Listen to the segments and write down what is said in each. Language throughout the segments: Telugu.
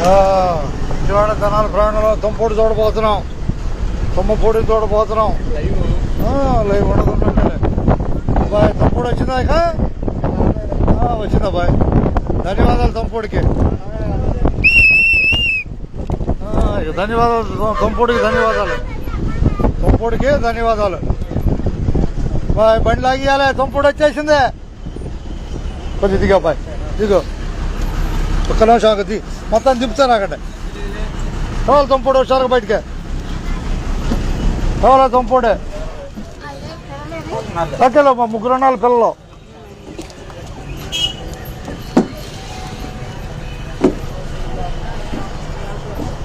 విజయవాడ తెనాలి ప్రయాణంలో తుంపూడి చూడబోతున్నాం, తుమ్మపూడిని చూడబోతున్నాం. లైవ్ ఉండదు బాయ్. తుంపూడి వచ్చిందా ఇక? వచ్చిందా బాయ్. ధన్యవాదాలు తుంపూడికి. ధన్యవాదాలు తుంపూడికి, ధన్యవాదాలు తుంపూడికి, ధన్యవాదాలు బాయ్. బండి లాగియాలి, తుంపూడి వచ్చేసిందే. కొంచెం దిగా బాయ్, దిగో. ఒక్క నిమిషం ఆగది, మొత్తం దింపుతాను అక్కడ. కావాలి తుంపూడి వచ్చారు బయటికి, కావాలా తుంపూడే. తగ్గలో మా 3 4 పిల్లలు.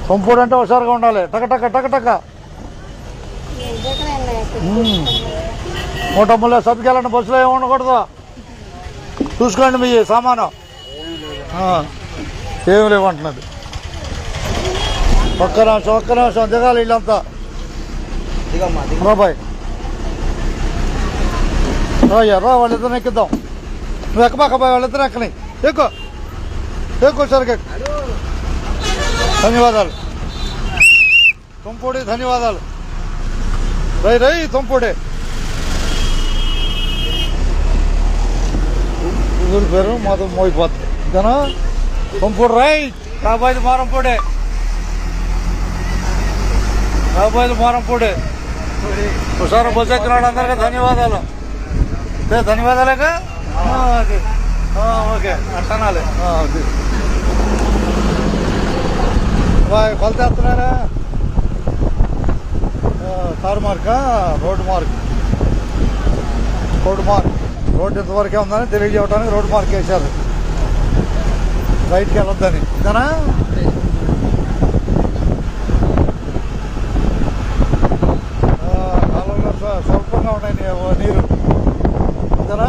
తుంపూడు అంటే హుషారుగా ఉండాలి. టక టక టక టక. 130 సతికెళ్ళండి, బస్సులో ఏమి ఉండకూడదు. చూసుకోండి మీ సామాను ఏమి లేవంటున్నది. ఒక్క నిమిషం దిగాలి వీళ్ళంతా. బాబాయ్ రా, వాళ్ళిద్దరిని ఎక్కిద్దాం. నువ్వు ఎక్కబాక బాయ్, వాళ్ళిద్దరు ఎక్కని. ఎక్కువ సరిగ్గా. ధన్యవాదాలు తుంపూడి, ధన్యవాదాలు. రై తుంపూడే ఊరి పేరు మాత్రం మోయిపోతుంది. ఇంతనా తుంపూడు రై. కాబోయేది మారంపూడే, కాబోయేది మారంపూడే. ఒకసారి బస్సు ఎక్కినాడు అందరికీ ధన్యవాదాలు. ధన్యవాదాలేగా. ఓకే అట్టనాలి. బాయ్. కొలత వేస్తున్నారా? తారు మార్కా, రోడ్డు మార్క్. రోడ్డు ఇంతవరకే ఉందని తెలియజేయడానికి రోడ్డు మార్క్ వేశారు. రైట్కి వెళ్ళొద్దని. ఇదేనా? కాలంలో స్వల్పంగా ఉన్నాయి నీరు. ఇదేనా?